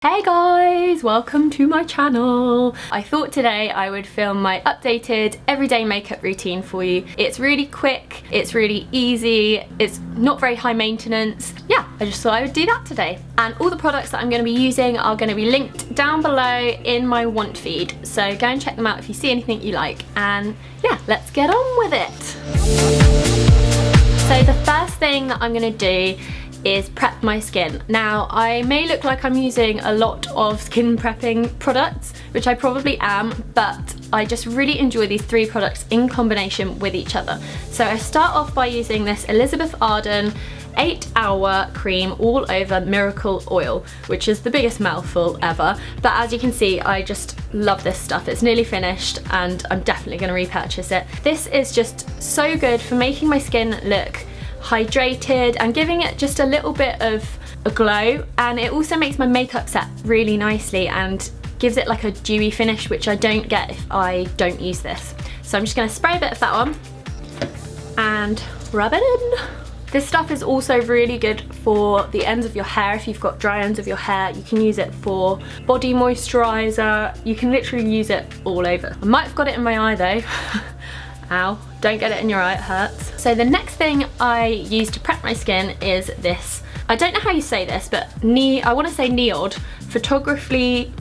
Hey guys, welcome to my channel. I thought today I would film my updated everyday makeup routine for you. It's really quick, it's really easy, it's not very high maintenance. Yeah, I just thought I would do that today. And all the products that I'm going to be using are going to be linked down below in my want feed. So go and check them out if you see anything you like. And yeah, let's get on with it. So the first thing that I'm going to do is prep my skin. Now, I may look like I'm using a lot of skin prepping products, which I probably am, but I just really enjoy these three products in combination with each other. So I start off by using this Elizabeth Arden 8-hour cream all over miracle oil, which is the biggest mouthful ever, but as you can see, I just love this stuff. It's nearly finished and I'm definitely going to repurchase it. This is just so good for making my skin look hydrated and giving it just a little bit of a glow, and it also makes my makeup set really nicely and gives it like a dewy finish, which I don't get if I don't use this. So I'm just going to spray a bit of that on and rub it in. This stuff is also really good for the ends of your hair. If you've got dry ends of your hair, you can use it for body moisturizer. You can literally use it all over. I might have got it in my eye though. Ow, don't get it in your eye, it hurts. So the next thing I use to prep my skin is this. I don't know how you say this, but I want to say NIOD, photography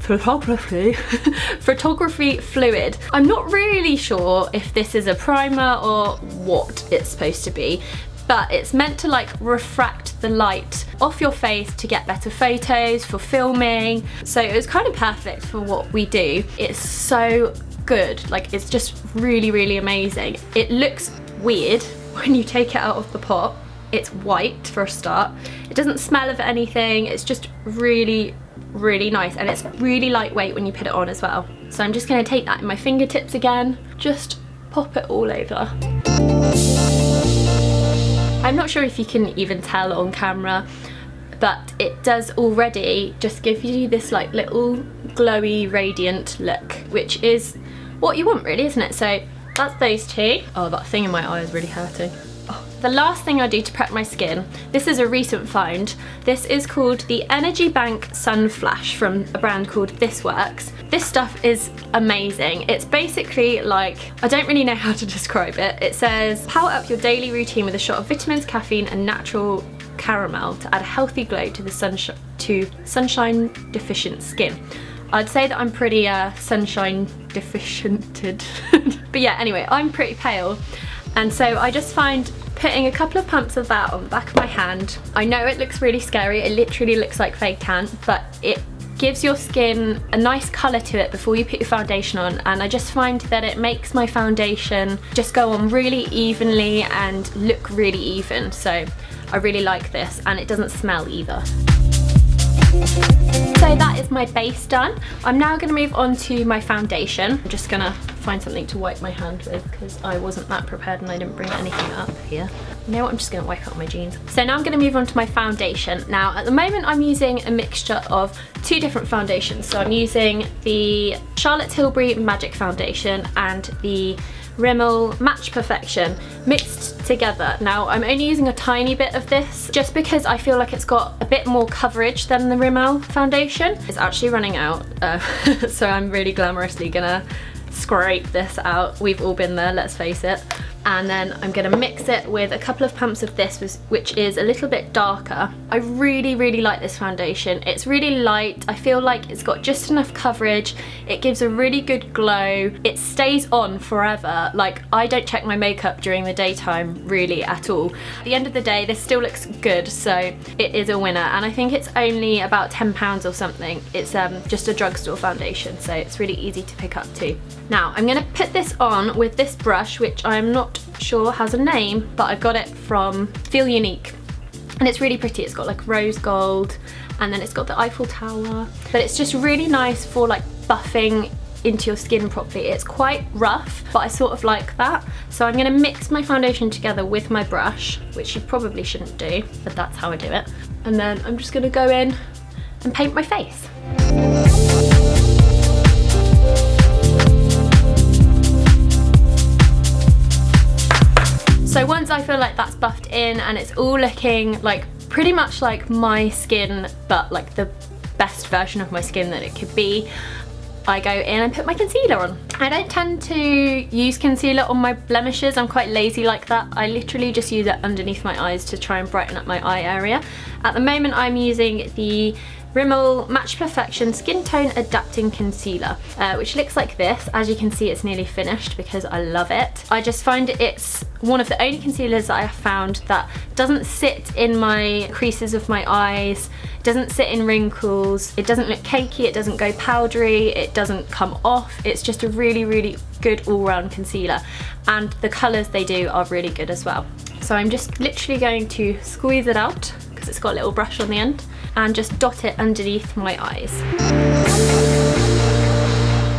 fluid. I'm not really sure if this is a primer or what it's supposed to be, but it's meant to like refract the light off your face to get better photos for filming. So it was kind of perfect for what we do. It's so good, like it's just really amazing. It looks weird when you take it out of the pot. It's white for a start. It doesn't smell of anything. It's just really nice, and it's really lightweight when you put it on as well. So I'm just going to take that in my fingertips again, just pop it all over. I'm not sure if you can even tell on camera, but it does already just give you this like little glowy radiant look, which is what you want really, isn't it? So that's those two. Oh, that thing in my eye is really hurting. Oh. The last thing I do to prep my skin, this is a recent find. This is called the Energy Bank Sun Flash from a brand called This Works. This stuff is amazing. It's basically like, I don't really know how to describe it. It says, power up your daily routine with a shot of vitamins, caffeine and natural caramel to add a healthy glow to the sunshine deficient skin. I'd say that I'm pretty sunshine deficiented. But yeah, anyway, I'm pretty pale, and so I just find putting a couple of pumps of that on the back of my hand. I know it looks really scary, it literally looks like fake tan, but it gives your skin a nice colour to it before you put your foundation on, and I just find that it makes my foundation just go on really evenly and look really even. So I really like this, and it doesn't smell either. So that is my base done. I'm now going to move on to my foundation. I'm just going to find something to wipe my hand with because I wasn't that prepared and I didn't bring anything up here. You know what, I'm just going to wipe it on my jeans. So now I'm going to move on to my foundation. Now at the moment I'm using a mixture of two different foundations. So I'm using the Charlotte Tilbury Magic Foundation and the Rimmel Match Perfection mixed together. Now I'm only using a tiny bit of this just because I feel like it's got a bit more coverage than the Rimmel foundation. It's actually running out, so I'm really glamorously gonna scrape this out. We've all been there, let's face it. And then I'm gonna mix it with a couple of pumps of this, which is a little bit darker. I really like this foundation. It's really light. I feel like it's got just enough coverage. It gives a really good glow. It stays on forever. Like, I don't check my makeup during the daytime really at all. At the end of the day, this still looks good, so it is a winner. And I think it's only about £10 or something. It's just a drugstore foundation, so it's really easy to pick up too. Now, I'm gonna put this on with this brush, which I'm not sure has a name, but I got it from Feel Unique, and it's really pretty. It's got like rose gold, and then it's got the Eiffel Tower, but it's just really nice for like buffing into your skin properly. It's quite rough, but I sort of like that. So I'm gonna mix my foundation together with my brush, which you probably shouldn't do, but that's how I do it. And then I'm just gonna go in and paint my face. So once I feel like that's buffed in and it's all looking like pretty much like my skin, but like the best version of my skin that it could be, I go in and put my concealer on. I don't tend to use concealer on my blemishes. I'm quite lazy like that. I literally just use it underneath my eyes to try and brighten up my eye area. At the moment I'm using the Rimmel Match Perfection Skintone Adducting Concealer, which looks like this. As you can see, it's nearly finished because I love it. I just find it's one of the only concealers that I have found that doesn't sit in my creases of my eyes, doesn't sit in wrinkles, it doesn't look cakey, it doesn't go powdery, it doesn't come off. It's just a really, really good all-round concealer, and the colours they do are really good as well. So I'm just literally going to squeeze it out, because it's got a little brush on the end, and just dot it underneath my eyes.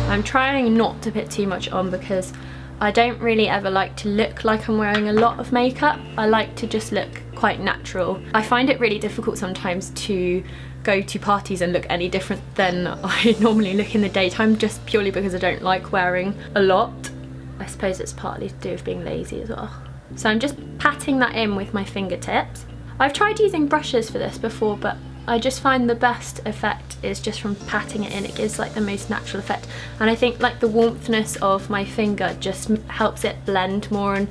I'm trying not to put too much on because I don't really ever like to look like I'm wearing a lot of makeup. I like to just look quite natural. I find it really difficult sometimes to go to parties and look any different than I normally look in the daytime, just purely because I don't like wearing a lot. I suppose it's partly to do with being lazy as well. So I'm just patting that in with my fingertips. I've tried using brushes for this before, but I just find the best effect is just from patting it in. It gives like the most natural effect, and I think like the warmthness of my finger just helps it blend more and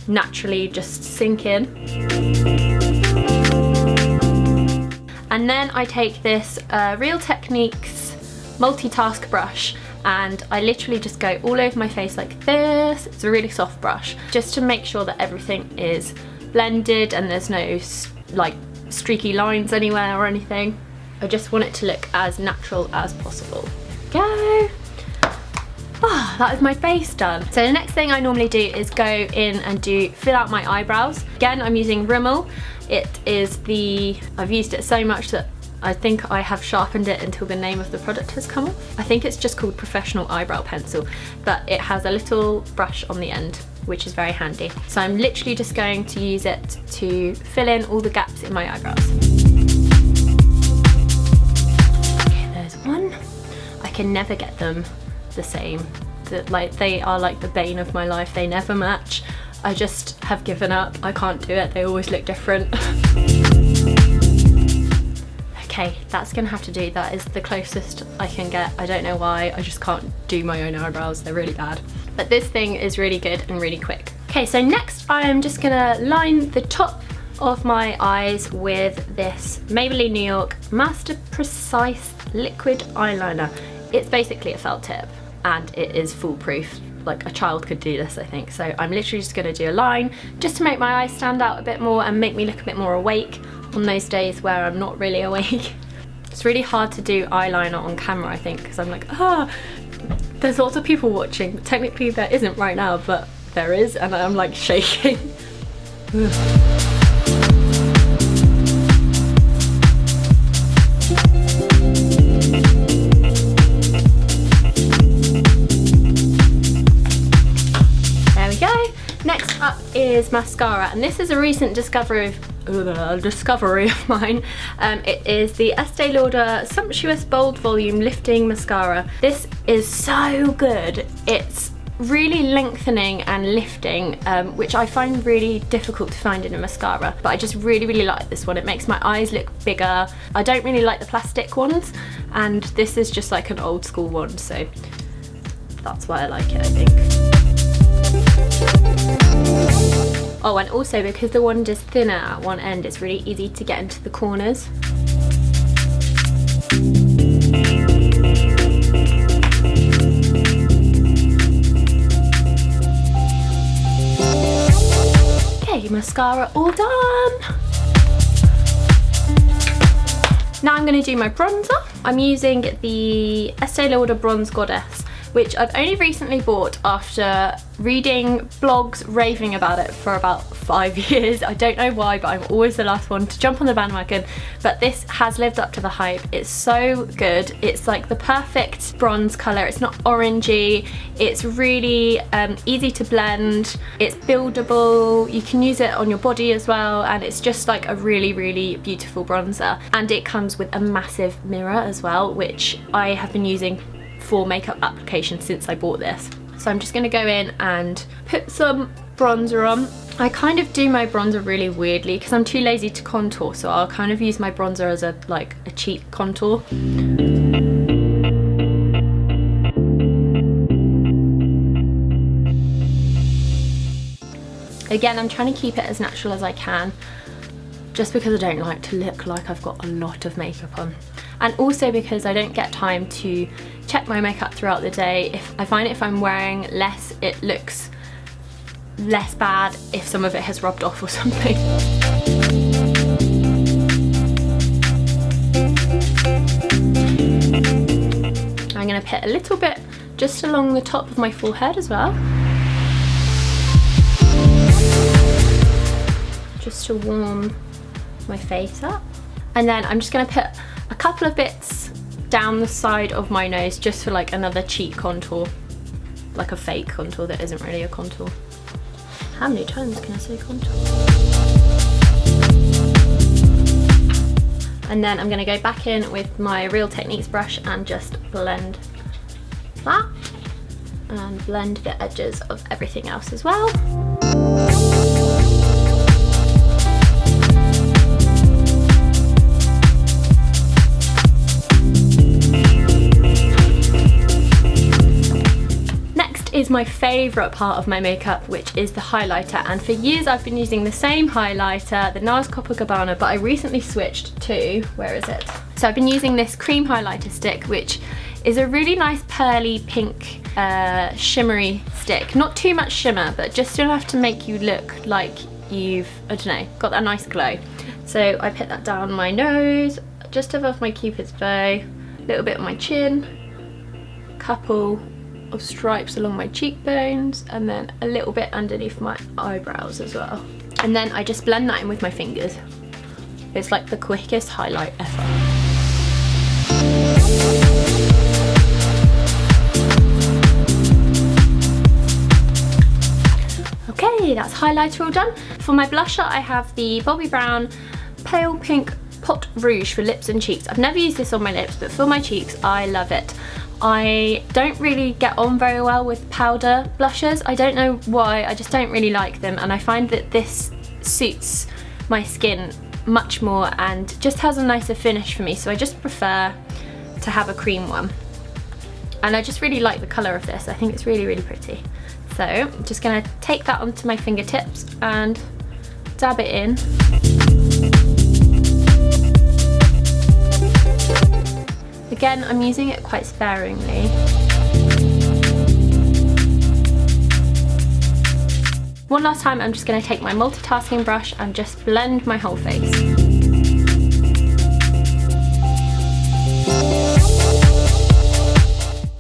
naturally just sink in. And then I take this Real Techniques multitask brush, and I literally just go all over my face like this. It's a really soft brush, just to make sure that everything is blended and there's no like streaky lines anywhere or anything. I just want it to look as natural as possible. Go! Oh, that is my base done. So the next thing I normally do is go in and fill out my eyebrows. Again, I'm using Rimmel. It is I've used it so much that I think I have sharpened it until the name of the product has come off. I think it's just called Professional Eyebrow Pencil, but it has a little brush on the end, which is very handy. So I'm literally just going to use it to fill in all the gaps in my eyebrows. Okay, there's one. I can never get them the same. They are like the bane of my life. They never match. I just have given up. I can't do it. They always look different. Okay, that's gonna have to do. That is the closest I can get. I don't know why, I just can't do my own eyebrows. They're really bad. But this thing is really good and really quick. Okay, so next I am just gonna line the top of my eyes with this Maybelline New York Master Precise Liquid Eyeliner. It's basically a felt tip and it is foolproof. Like a child could do this, I think. So I'm literally just gonna do a line just to make my eyes stand out a bit more and make me look a bit more awake on those days where I'm not really awake. It's really hard to do eyeliner on camera, I think, because I'm like, there's lots of people watching. Technically there isn't right now, but there is, and I'm like shaking. There we go. Next up is mascara, and this is a recent discovery of mine. It is the Estee Lauder Sumptuous Bold Volume Lifting Mascara. This is so good. It's really lengthening and lifting, which I find really difficult to find in a mascara, but I just really, really like this one. It makes my eyes look bigger. I don't really like the plastic ones, and this is just like an old school one, so that's why I like it, I think. Oh, and also because the wand is thinner at one end, it's really easy to get into the corners. Okay, mascara all done. Now I'm going to do my bronzer. I'm using the Estee Lauder Bronze Goddess, which I've only recently bought after reading blogs raving about it for about 5 years. I don't know why, but I'm always the last one to jump on the bandwagon, but this has lived up to the hype. It's so good. It's like the perfect bronze colour. It's not orangey. It's really easy to blend. It's buildable. You can use it on your body as well, and it's just like a really, really beautiful bronzer. And it comes with a massive mirror as well, which I have been using for makeup application since I bought this. So I'm just going to go in and put some bronzer on. I kind of do my bronzer really weirdly because I'm too lazy to contour, so I'll kind of use my bronzer as a cheap contour. Again, I'm trying to keep it as natural as I can, just because I don't like to look like I've got a lot of makeup on. And also because I don't get time to check my makeup throughout the day. If I find if I'm wearing less, it looks less bad if some of it has rubbed off or something. I'm going to put a little bit just along the top of my forehead as well, just to warm my face up. And then I'm just going to put a couple of bits down the side of my nose just for like another cheek contour, like a fake contour that isn't really a contour. How many times can I say contour? And then I'm going to go back in with my Real Techniques brush and just blend that and blend the edges of everything else as well. Is my favourite part of my makeup, which is the highlighter, and for years I've been using the same highlighter, the NARS Copacabana, but I recently switched to, where is it? So I've been using this cream highlighter stick, which is a really nice pearly pink shimmery stick. Not too much shimmer, but just enough to make you look like you've, I don't know, got that nice glow. So I put that down my nose, just above my cupid's bow, a little bit on my chin, couple of stripes along my cheekbones, and then a little bit underneath my eyebrows as well. And then I just blend that in with my fingers. It's like the quickest highlight ever. Okay, that's highlighter all done. For my blusher, I have the Bobbi Brown Pale Pink Pot Rouge for lips and cheeks. I've never used this on my lips, but for my cheeks, I love it. I don't really get on very well with powder blushes. I don't know why, I just don't really like them, and I find that this suits my skin much more and just has a nicer finish for me, so I just prefer to have a cream one. And I just really like the colour of this. I think it's really, really pretty. So I'm just going to take that onto my fingertips and dab it in. Again, I'm using it quite sparingly. One last time, I'm just going to take my multitasking brush and just blend my whole face.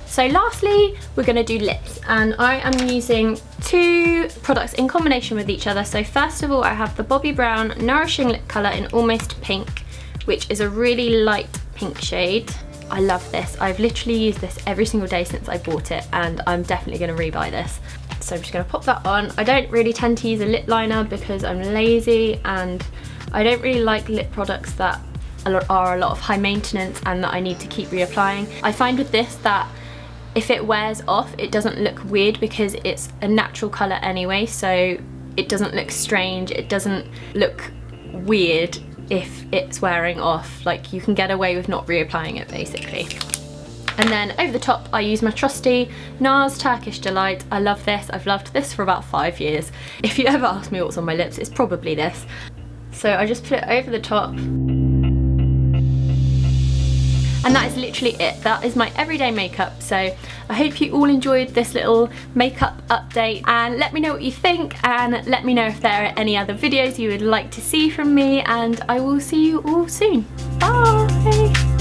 So lastly, we're going to do lips, and I am using two products in combination with each other. So first of all, I have the Bobbi Brown Nourishing lip colour in Almost Pink, which is a really light pink shade. I love this. I've literally used this every single day since I bought it, and I'm definitely going to rebuy this. So I'm just going to pop that on. I don't really tend to use a lip liner because I'm lazy, and I don't really like lip products that are a lot of high maintenance and that I need to keep reapplying. I find with this that if it wears off, it doesn't look weird because it's a natural colour anyway, so it doesn't look strange, it doesn't look weird if it's wearing off. Like, you can get away with not reapplying it basically. And then over the top, I use my trusty NARS Turkish Delight. I love this. I've loved this for about 5 years. If you ever ask me what's on my lips, it's probably this. So I just put it over the top. And that is literally it. That is my everyday makeup. So I hope you all enjoyed this little makeup update, and let me know what you think, and let me know if there are any other videos you would like to see from me, and I will see you all soon. Bye!